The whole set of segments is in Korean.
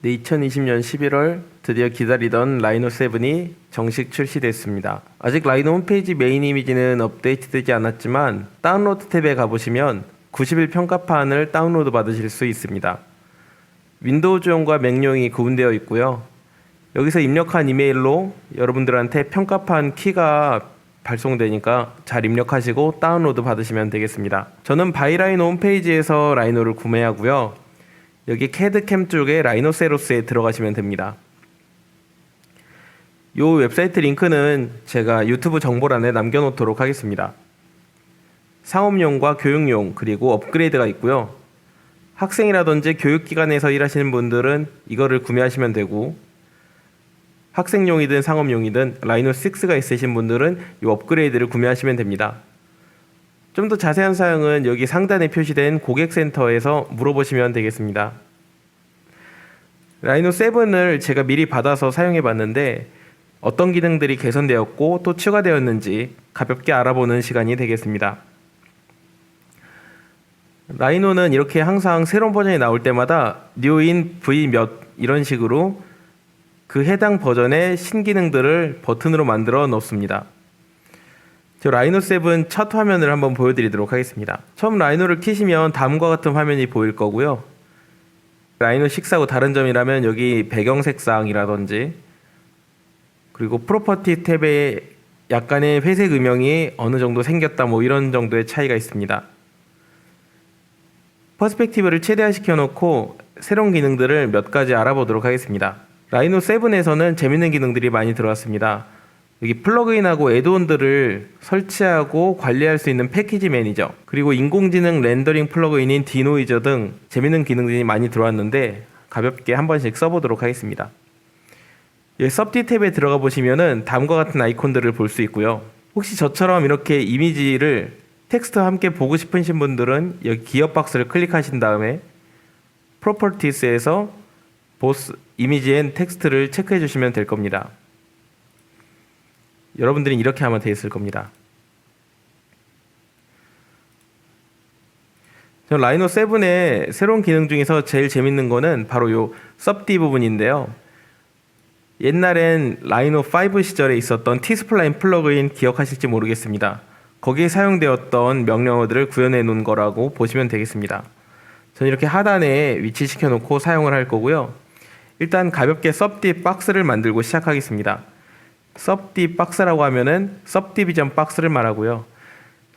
네, 2020년 11월 드디어 기다리던 라이노 7이 정식 출시됐습니다. 아직 라이노 홈페이지 메인 이미지는 업데이트되지 않았지만 다운로드 탭에 가보시면 90일 평가판을 다운로드 받으실 수 있습니다. 윈도우즈용과 맥용이 구분되어 있고요. 여기서 입력한 이메일로 여러분들한테 평가판 키가 발송되니까 잘 입력하시고 다운로드 받으시면 되겠습니다. 저는 바이라이노 홈페이지에서 라이노를 구매하고요. 여기 캐드캠 쪽에 라이노세로스에 들어가시면 됩니다. 이 웹사이트 링크는 제가 유튜브 정보란에 남겨놓도록 하겠습니다. 상업용과 교육용 그리고 업그레이드가 있고요. 학생이라든지 교육기관에서 일하시는 분들은 이거를 구매하시면 되고, 학생용이든 상업용이든 라이노 6가 있으신 분들은 이 업그레이드를 구매하시면 됩니다. 좀 더 자세한 사항은 여기 상단에 표시된 고객센터에서 물어보시면 되겠습니다. 라이노 7을 제가 미리 받아서 사용해 봤는데 어떤 기능들이 개선되었고 또 추가되었는지 가볍게 알아보는 시간이 되겠습니다. 라이노는 이렇게 항상 새로운 버전이 나올 때마다 뉴인 V 몇 이런 식으로 그 해당 버전의 신기능들을 버튼으로 만들어 놓습니다. 저 라이노 7 첫 화면을 한번 보여드리도록 하겠습니다. 처음 라이노를 켜시면 다음과 같은 화면이 보일 거고요. 라이노 6하고 다른 점이라면 여기 배경 색상이라든지 그리고 프로퍼티 탭에 약간의 회색 음영이 어느 정도 생겼다 뭐 이런 정도의 차이가 있습니다. 퍼스펙티브를 최대화시켜 놓고 새로운 기능들을 몇 가지 알아보도록 하겠습니다. 라이노 7에서는 재밌는 기능들이 많이 들어왔습니다. 여기 플러그인하고 애드온들을 설치하고 관리할 수 있는 패키지 매니저, 그리고 인공지능 렌더링 플러그인인 디노이저 등 재밌는 기능들이 많이 들어왔는데 가볍게 한 번씩 써보도록 하겠습니다. 여기 섭디 탭에 들어가 보시면은 다음과 같은 아이콘들을 볼 수 있고요. 혹시 저처럼 이렇게 이미지를 텍스트와 함께 보고 싶으신 분들은 여기 기업 박스를 클릭하신 다음에 프로퍼티스에서 보스 이미지 앤 텍스트를 체크해 주시면 될 겁니다. 여러분들은 이렇게 하면 되어 있을 겁니다. 저 라이노 7의 새로운 기능 중에서 제일 재밌는 거는 바로 요 섭디 부분인데요. 옛날엔 라이노 5 시절에 있었던 T스플라인 플러그인 기억하실지 모르겠습니다. 거기에 사용되었던 명령어들을 구현해 놓은 거라고 보시면 되겠습니다. 저는 이렇게 하단에 위치시켜 놓고 사용을 할 거고요. 일단 가볍게 섭디 박스를 만들고 시작하겠습니다. 섭디 박스라고 하면은 섭디비전 박스를 말하고요.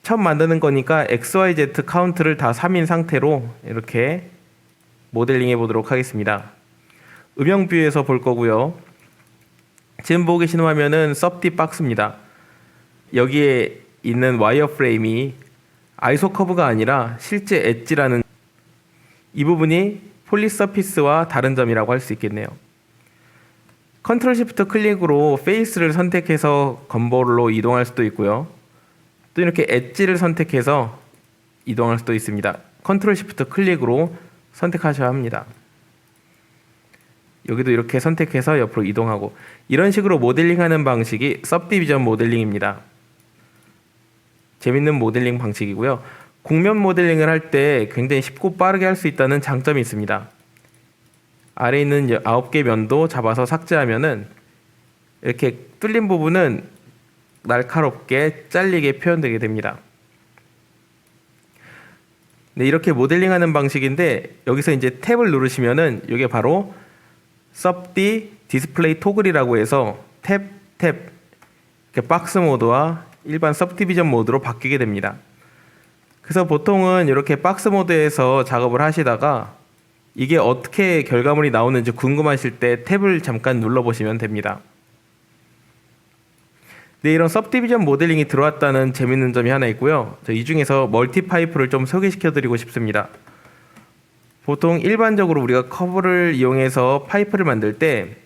처음 만드는 거니까 XYZ 카운트를 다 3인 상태로 이렇게 모델링 해 보도록 하겠습니다. 음영 뷰에서 볼 거고요. 지금 보고 계시는 화면은 섭디 박스입니다. 여기에 있는 와이어 프레임이 아이소 커브가 아니라 실제 엣지라는 이 부분이 폴리서피스와 다른 점이라고 할 수 있겠네요. 컨트롤 시프트 클릭으로 페이스를 선택해서 건볼로 이동할 수도 있고요. 또 이렇게 엣지를 선택해서 이동할 수도 있습니다. 컨트롤 시프트 클릭으로 선택하셔야 합니다. 여기도 이렇게 선택해서 옆으로 이동하고, 이런 식으로 모델링하는 방식이 सब디비전 모델링입니다. 재밌는 모델링 방식이고요. 곡면 모델링을 할 때 굉장히 쉽고 빠르게 할 수 있다는 장점이 있습니다. 아래에 있는 9개 면도 잡아서 삭제하면은 이렇게 뚫린 부분은 날카롭게 잘리게 표현되게 됩니다. 네, 이렇게 모델링하는 방식인데 여기서 이제 탭을 누르시면은 이게 바로 섭디 디스플레이 토글이라고 해서 탭 이렇게 박스 모드와 일반 सब디비전 모드로 바뀌게 됩니다. 그래서 보통은 이렇게 박스 모드에서 작업을 하시다가 이게 어떻게 결과물이 나오는지 궁금하실 때 탭을 잠깐 눌러보시면 됩니다. 네, 이런 सब디비전 모델링이 들어왔다는 재밌는 점이 하나 있고요. 이 중에서 멀티 파이프를 좀 소개시켜 드리고 싶습니다. 보통 일반적으로 우리가 커브를 이용해서 파이프를 만들 때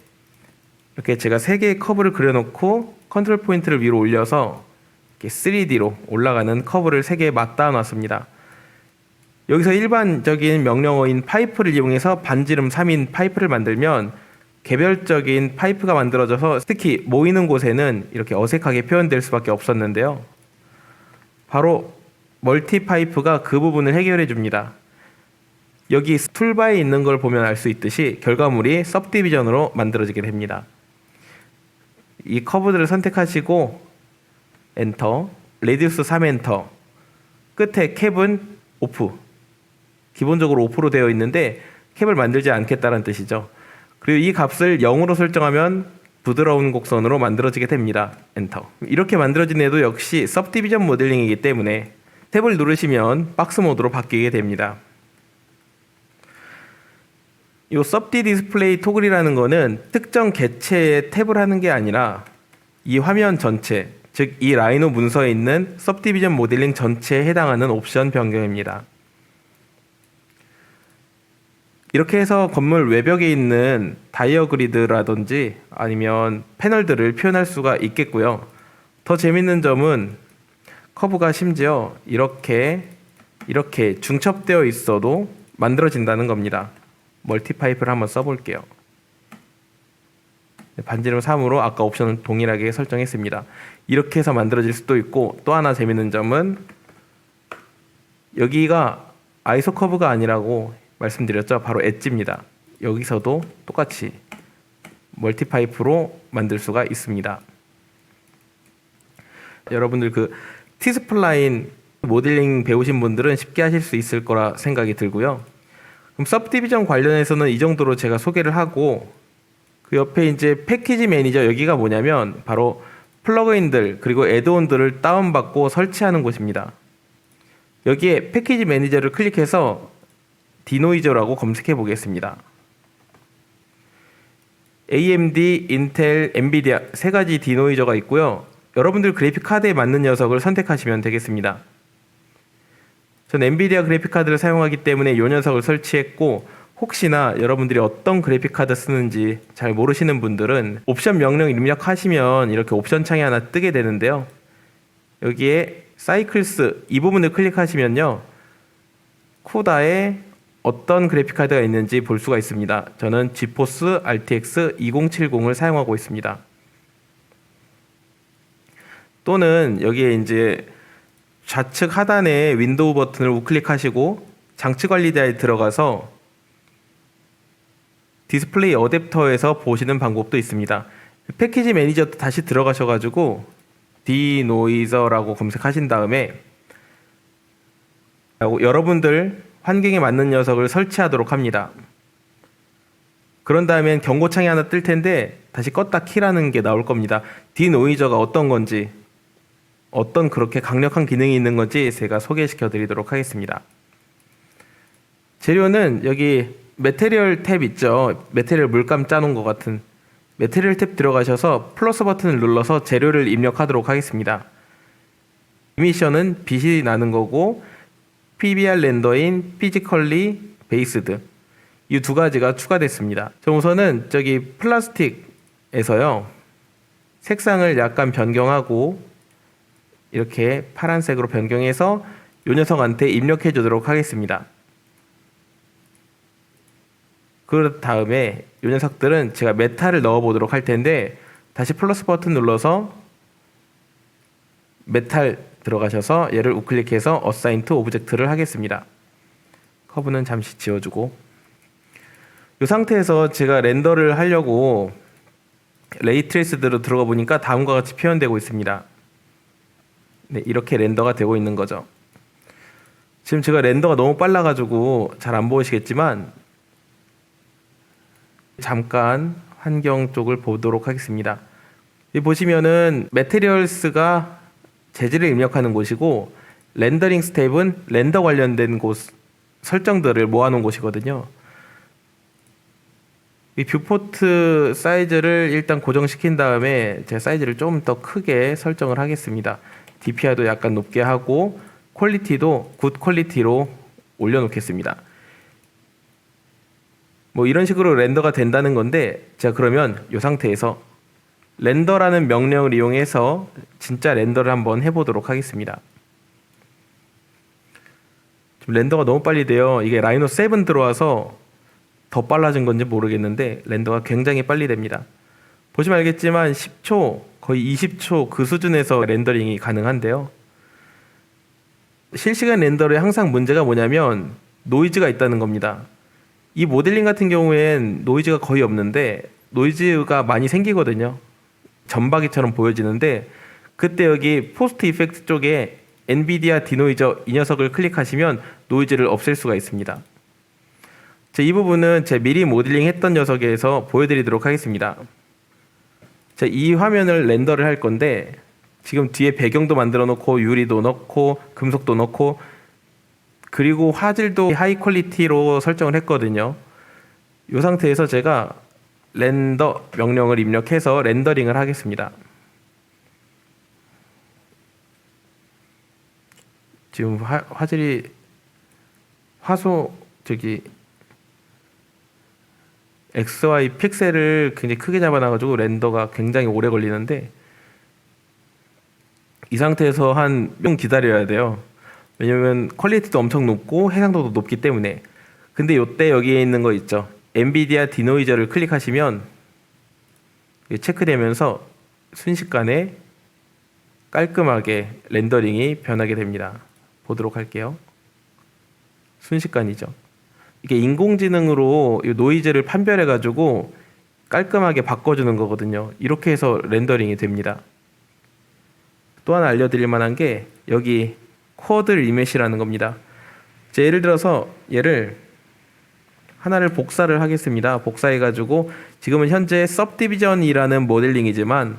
이렇게 제가 3개의 커브를 그려놓고 컨트롤 포인트를 위로 올려서 이렇게 3D로 올라가는 커브를 3개 맞닿아 놨습니다. 여기서 일반적인 명령어인 파이프를 이용해서 반지름 3인 파이프를 만들면 개별적인 파이프가 만들어져서 특히 모이는 곳에는 이렇게 어색하게 표현될 수밖에 없었는데요. 바로 멀티 파이프가 그 부분을 해결해 줍니다. 여기 툴바에 있는 걸 보면 알 수 있듯이 결과물이 सब디비전으로 만들어지게 됩니다. 이 커브들을 선택하시고 엔터, 레디우스 3 엔터, 끝에 캡은 오프, 기본적으로 오프로 되어 있는데 캡을 만들지 않겠다는 뜻이죠. 그리고 이 값을 0으로 설정하면 부드러운 곡선으로 만들어지게 됩니다. 엔터. 이렇게 만들어진 애도 역시 सब디비전 모델링이기 때문에 탭을 누르시면 박스 모드로 바뀌게 됩니다. 이 सब디 디스플레이 토글이라는 거는 특정 개체에 탭을 하는 게 아니라 이 화면 전체, 즉 이 라이노 문서에 있는 सब디비전 모델링 전체에 해당하는 옵션 변경입니다. 이렇게 해서 건물 외벽에 있는 다이어 그리드라든지 아니면 패널들을 표현할 수가 있겠고요. 더 재밌는 점은 커브가 심지어 이렇게 중첩되어 있어도 만들어진다는 겁니다. 멀티파이프를 한번 써볼게요. 반지름 3으로 아까 옵션을 동일하게 설정했습니다. 이렇게 해서 만들어질 수도 있고, 또 하나 재밌는 점은 여기가 아이소 커브가 아니라고 말씀드렸죠. 바로 엣지입니다. 여기서도 똑같이 멀티파이프로 만들 수가 있습니다. 여러분들 그 T스플라인 모델링 배우신 분들은 쉽게 하실 수 있을 거라 생각이 들고요. 그럼 सब디비전 관련해서는 이 정도로 제가 소개를 하고, 그 옆에 이제 패키지 매니저, 여기가 뭐냐면 바로 플러그인들 그리고 애드온들을 다운받고 설치하는 곳입니다. 여기에 패키지 매니저를 클릭해서 디노이저라고 검색해 보겠습니다. AMD, 인텔, 엔비디아 세 가지 디노이저가 있고요. 여러분들 그래픽 카드에 맞는 녀석을 선택하시면 되겠습니다. 전 엔비디아 그래픽 카드를 사용하기 때문에 이 녀석을 설치했고, 혹시나 여러분들이 어떤 그래픽 카드 쓰는지 잘 모르시는 분들은 옵션 명령 입력하시면 이렇게 옵션 창이 하나 뜨게 되는데요. 여기에 사이클스 이 부분을 클릭하시면요, 쿠다에 어떤 그래픽 카드가 있는지 볼 수가 있습니다. 저는 지포스 RTX 2070을 사용하고 있습니다. 또는 여기에 이제 좌측 하단에 윈도우 버튼을 우클릭하시고 장치 관리자에 들어가서 디스플레이 어댑터에서 보시는 방법도 있습니다. 패키지 매니저 다시 들어가셔가지고 디노이저라고 검색하신 다음에 여러분들 환경에 맞는 녀석을 설치하도록 합니다. 그런 다음엔 경고창이 하나 뜰 텐데 다시 껐다 키라는 게 나올 겁니다. 디노이저가 어떤 건지, 어떤 그렇게 강력한 기능이 있는 건지 제가 소개시켜 드리도록 하겠습니다. 재료는 여기 매테리얼 탭 있죠. 매테리얼 물감 짜놓은 것 같은 매테리얼 탭 들어가셔서 플러스 버튼을 눌러서 재료를 입력하도록 하겠습니다. 이미션은 빛이 나는 거고, PBR 렌더인 피지컬리 베이스드 이 두 가지가 추가됐습니다. 저 우선은 저기 플라스틱에서요, 색상을 약간 변경하고 이렇게 파란색으로 변경해서 이 녀석한테 입력해 주도록 하겠습니다. 그 다음에 이 녀석들은 제가 메탈을 넣어 보도록 할 텐데, 다시 플러스 버튼 눌러서 메탈 들어가셔서 얘를 우클릭해서 Assign to Object를 하겠습니다. 커브는 잠시 지워주고, 이 상태에서 제가 렌더를 하려고 레이트레이스대로 들어가 보니까 다음과 같이 표현되고 있습니다. 네, 이렇게 렌더가 되고 있는 거죠. 지금 제가 렌더가 너무 빨라가지고 잘 안 보이시겠지만 잠깐 환경 쪽을 보도록 하겠습니다. 여기 보시면은 매테리얼스가 재질을 입력하는 곳이고, 렌더링 스텝은 렌더 관련된 곳 설정들을 모아놓은 곳이거든요. 이 뷰포트 사이즈를 일단 고정시킨 다음에 제가 사이즈를 좀 더 크게 설정을 하겠습니다. DPI도 약간 높게 하고 퀄리티도 굿 퀄리티로 올려놓겠습니다. 뭐 이런 식으로 렌더가 된다는 건데, 제가 그러면 이 상태에서 렌더라는 명령을 이용해서 진짜 렌더를 한번 해보도록 하겠습니다. 좀 렌더가 너무 빨리 돼요. 이게 라이노 7 들어와서 더 빨라진 건지 모르겠는데 렌더가 굉장히 빨리 됩니다. 보시면 알겠지만 10초, 거의 20초 그 수준에서 렌더링이 가능한데요. 실시간 렌더에 항상 문제가 뭐냐면 노이즈가 있다는 겁니다. 이 모델링 같은 경우엔 노이즈가 거의 없는데 노이즈가 많이 생기거든요. 점박이처럼 보여지는데 그때 여기 포스트 이펙트 쪽에 엔비디아 디노이저 이 녀석을 클릭하시면 노이즈를 없앨 수가 있습니다. 이 부분은 제 미리 모델링 했던 녀석에서 보여드리도록 하겠습니다. 이 화면을 렌더를 할 건데 지금 뒤에 배경도 만들어 놓고 유리도 넣고 금속도 넣고 그리고 화질도 하이 퀄리티로 설정을 했거든요. 이 상태에서 제가 렌더 명령을 입력해서 렌더링을 하겠습니다. 지금 화질이 XY 픽셀을 굉장히 크게 잡아놔가지고 렌더가 굉장히 오래 걸리는데 이 상태에서 한 몇 분 기다려야 돼요. 왜냐면 퀄리티도 엄청 높고 해상도도 높기 때문에. 근데 요때 여기에 있는 거 있죠. 엔비디아 디노이저를 클릭하시면 체크되면서 순식간에 깔끔하게 렌더링이 변하게 됩니다. 보도록 할게요. 순식간이죠. 이게 인공지능으로 이 노이즈를 판별해 가지고 깔끔하게 바꿔주는 거거든요. 이렇게 해서 렌더링이 됩니다. 또 하나 알려드릴 만한 게 여기 쿼드 리메시라는 겁니다. 예를 들어서 얘를 하나를 복사를 하겠습니다. 복사해 가지고 지금은 현재 सब디비전이라는 모델링이지만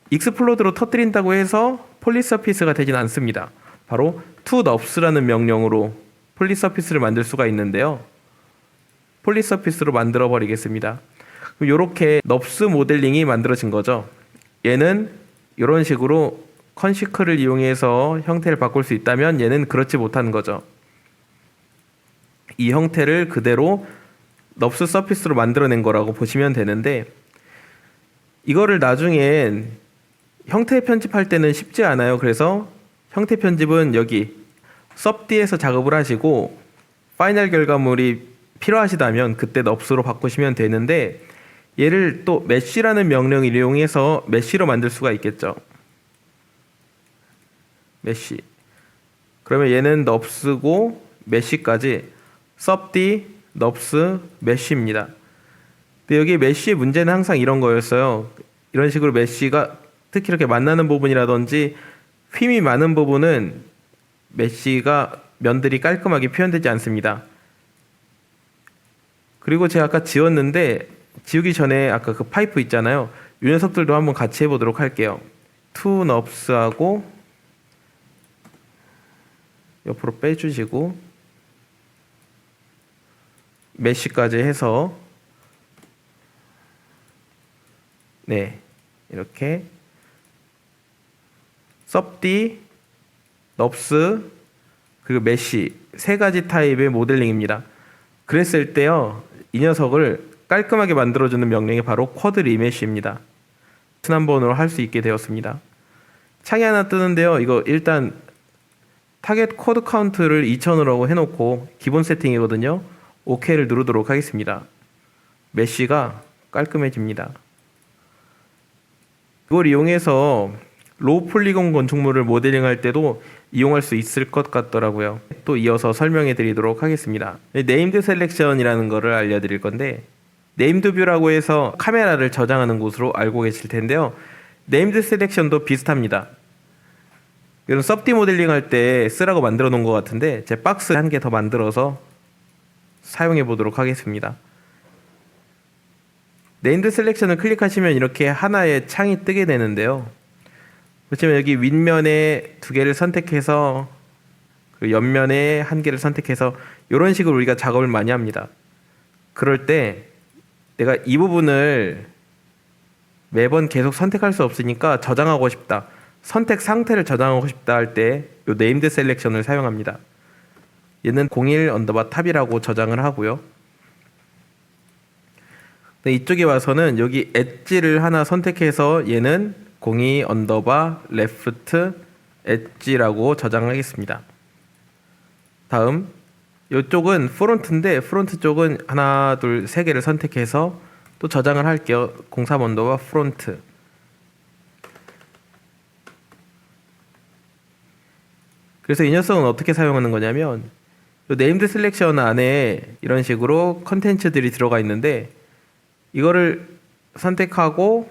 익스플로드로 터뜨린다고 해서 폴리서피스가 되진 않습니다. 바로 toNURBS라는 명령으로 폴리서피스를 만들 수가 있는데요. 폴리서피스로 만들어 버리겠습니다. 이렇게 넙스 모델링이 만들어진 거죠. 얘는 이런 식으로 컨시크를 이용해서 형태를 바꿀 수 있다면 얘는 그렇지 못한 거죠. 이 형태를 그대로 넙스 서피스로 만들어낸 거라고 보시면 되는데 이거를 나중엔 형태 편집할 때는 쉽지 않아요. 그래서 형태 편집은 여기 subd에서 작업을 하시고 파이널 결과물이 필요하시다면 그때 넙스로 바꾸시면 되는데 얘를 또 메쉬라는 명령을 이용해서 메쉬로 만들 수가 있겠죠. 메쉬. 그러면 얘는 넙스고 메쉬까지 subd, 넙스, 메쉬입니다. 근데 여기 메쉬의 문제는 항상 이런 거였어요. 이런 식으로 메쉬가 특히 이렇게 만나는 부분이라든지 휨이 많은 부분은 메쉬가 면들이 깔끔하게 표현되지 않습니다. 그리고 제가 아까 지웠는데 지우기 전에 아까 그 파이프 있잖아요. 이 녀석들도 한번 같이 해보도록 할게요. toNURBS하고 옆으로 빼주시고 메쉬까지 해서 네 이렇게 subd, 넙스 그리고 메쉬 세 가지 타입의 모델링입니다. 그랬을 때요 이 녀석을 깔끔하게 만들어주는 명령이 바로 쿼드 리메쉬입니다. 지난번으로 할 수 있게 되었습니다. 창이 하나 뜨는데요. 이거 일단 타겟 쿼드 카운트를 2000으로 해놓고 기본 세팅이거든요. OK를 누르도록 하겠습니다. 메쉬가 깔끔해집니다. 이걸 이용해서 로우 폴리곤 건축물을 모델링할 때도 이용할 수 있을 것 같더라고요. 또 이어서 설명해 드리도록 하겠습니다. 네임드 셀렉션이라는 거를 알려드릴 건데 네임드 뷰라고 해서 카메라를 저장하는 곳으로 알고 계실 텐데요. 네임드 셀렉션도 비슷합니다. 이런 subd 모델링 할 때 쓰라고 만들어 놓은 것 같은데 제 박스 한 개 더 만들어서 사용해 보도록 하겠습니다. 네임드 셀렉션을 클릭하시면 이렇게 하나의 창이 뜨게 되는데요. 보시면 여기 윗면에 두 개를 선택해서 그 옆면에 한 개를 선택해서 이런 식으로 우리가 작업을 많이 합니다. 그럴 때 내가 이 부분을 매번 계속 선택할 수 없으니까 저장하고 싶다. 선택 상태를 저장하고 싶다 할 때 이 네임드 셀렉션을 사용합니다. 얘는 01_tab이라고 저장을 하고요. 이쪽에 와서는 여기 엣지를 하나 선택해서 얘는 02_left 엣지라고 저장하겠습니다. 다음 이쪽은 프론트인데 프론트 쪽은 하나, 둘, 세 개를 선택해서 또 저장을 할게요. 03_front. 그래서 이 녀석은 어떻게 사용하는 거냐면 네임드 셀렉션 안에 이런 식으로 컨텐츠들이 들어가 있는데 이거를 선택하고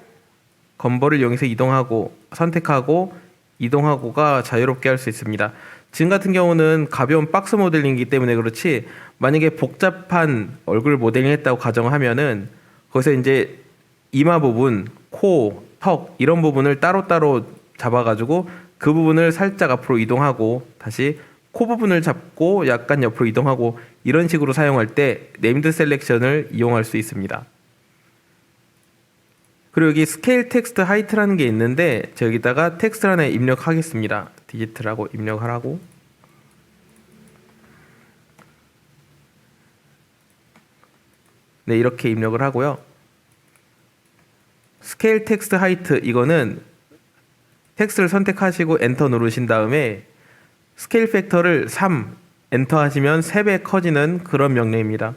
건버를 이용해서 이동하고 선택하고 이동하고가 자유롭게 할 수 있습니다. 지금 같은 경우는 가벼운 박스 모델링이기 때문에 그렇지 만약에 복잡한 얼굴 모델링 했다고 가정하면은 거기서 이제 이마 부분, 코, 턱 이런 부분을 따로따로 잡아가지고 그 부분을 살짝 앞으로 이동하고 다시 코 부분을 잡고 약간 옆으로 이동하고 이런 식으로 사용할 때 네임드 셀렉션을 이용할 수 있습니다. 그리고 여기 스케일 텍스트 하이트라는 게 있는데 제가 여기다가 텍스트 하나 입력하겠습니다. 디지트라고 입력하라고. 네, 이렇게 입력을 하고요. 스케일 텍스트 하이트 이거는 텍스트를 선택하시고 엔터 누르신 다음에 스케일 팩터를 3 엔터 하시면 3배 커지는 그런 명령입니다.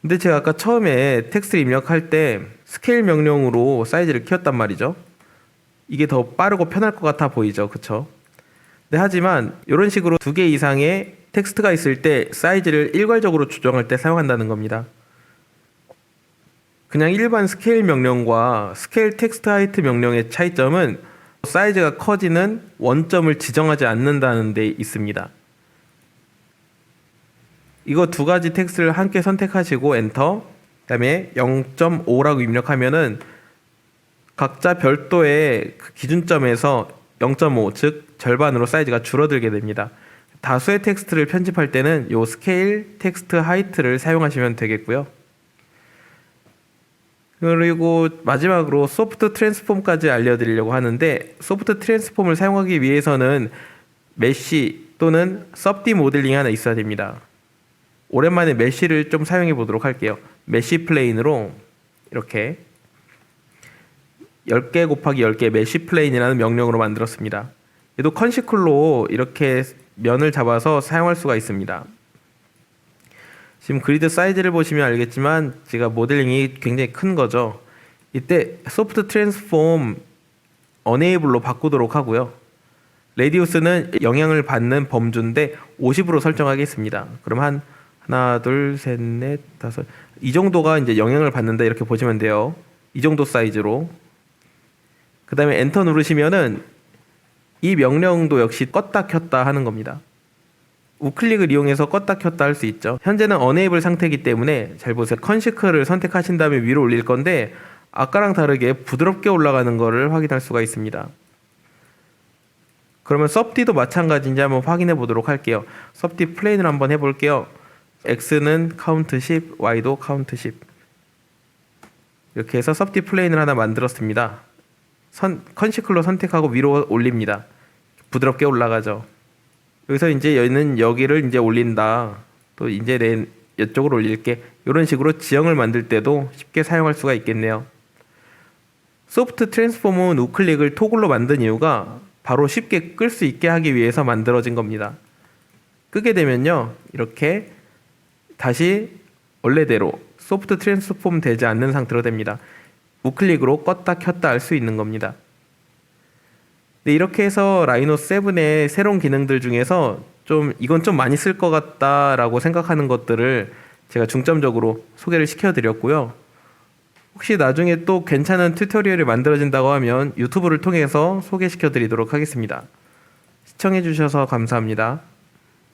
근데 제가 아까 처음에 텍스트 입력할 때 스케일 명령으로 사이즈를 키웠단 말이죠. 이게 더 빠르고 편할 것 같아 보이죠, 그쵸? 네, 하지만 이런 식으로 2개 이상의 텍스트가 있을 때 사이즈를 일괄적으로 조정할 때 사용한다는 겁니다. 그냥 일반 스케일 명령과 스케일 텍스트 하이트 명령의 차이점은 사이즈가 커지는 원점을 지정하지 않는다는 데 있습니다. 이거 2가지 텍스트를 함께 선택하시고 엔터, 그 다음에 0.5라고 입력하면은 각자 별도의 그 기준점에서 0.5, 즉 절반으로 사이즈가 줄어들게 됩니다. 다수의 텍스트를 편집할 때는 이 스케일 텍스트 하이트를 사용하시면 되겠고요. 그리고 마지막으로 소프트 트랜스폼까지 알려드리려고 하는데 소프트 트랜스폼을 사용하기 위해서는 메쉬 또는 섭디 모델링이 하나 있어야 됩니다. 오랜만에 메쉬를 좀 사용해 보도록 할게요. 메쉬 플레인으로 이렇게 10개 곱하기 10개 메쉬 플레인이라는 명령으로 만들었습니다. 얘도 컨시클로 이렇게 면을 잡아서 사용할 수가 있습니다. 지금 그리드 사이즈를 보시면 알겠지만 제가 모델링이 굉장히 큰 거죠. 이때 소프트 트랜스폼 어네이블로 바꾸도록 하고요. 레디우스는 영향을 받는 범주인데 50으로 설정하겠습니다. 그럼 하나, 둘, 셋, 넷, 다섯 이 정도가 이제 영향을 받는다 이렇게 보시면 돼요. 이 정도 사이즈로. 그 다음에 엔터 누르시면은 이 명령도 역시 껐다 켰다 하는 겁니다. 우클릭을 이용해서 껐다 켰다 할 수 있죠. 현재는 어네이블 상태이기 때문에 잘 보세요. 컨시크를 선택하신 다음에 위로 올릴 건데 아까랑 다르게 부드럽게 올라가는 것을 확인할 수가 있습니다. 그러면 섭디도 마찬가지인지 한번 확인해 보도록 할게요. 섭디 플레인을 한번 해볼게요. X는 카운트 10, Y도 카운트 10 이렇게 해서 섭디 플레인을 하나 만들었습니다. 컨시클로 선택하고 위로 올립니다. 부드럽게 올라가죠. 여기서 이제 여기를 이제 올린다. 또 이제 이쪽으로 올릴게. 이런 식으로 지형을 만들 때도 쉽게 사용할 수가 있겠네요. 소프트 트랜스폼은 우클릭을 토글로 만든 이유가 바로 쉽게 끌 수 있게 하기 위해서 만들어진 겁니다. 끄게 되면요. 이렇게 다시 원래대로 소프트 트랜스폼 되지 않는 상태로 됩니다. 우클릭으로 껐다 켰다 할 수 있는 겁니다. 네, 이렇게 해서 라이노 7의 새로운 기능들 중에서 이건 좀 많이 쓸 것 같다라고 생각하는 것들을 제가 중점적으로 소개를 시켜드렸고요. 혹시 나중에 또 괜찮은 튜토리얼이 만들어진다고 하면 유튜브를 통해서 소개시켜드리도록 하겠습니다. 시청해주셔서 감사합니다.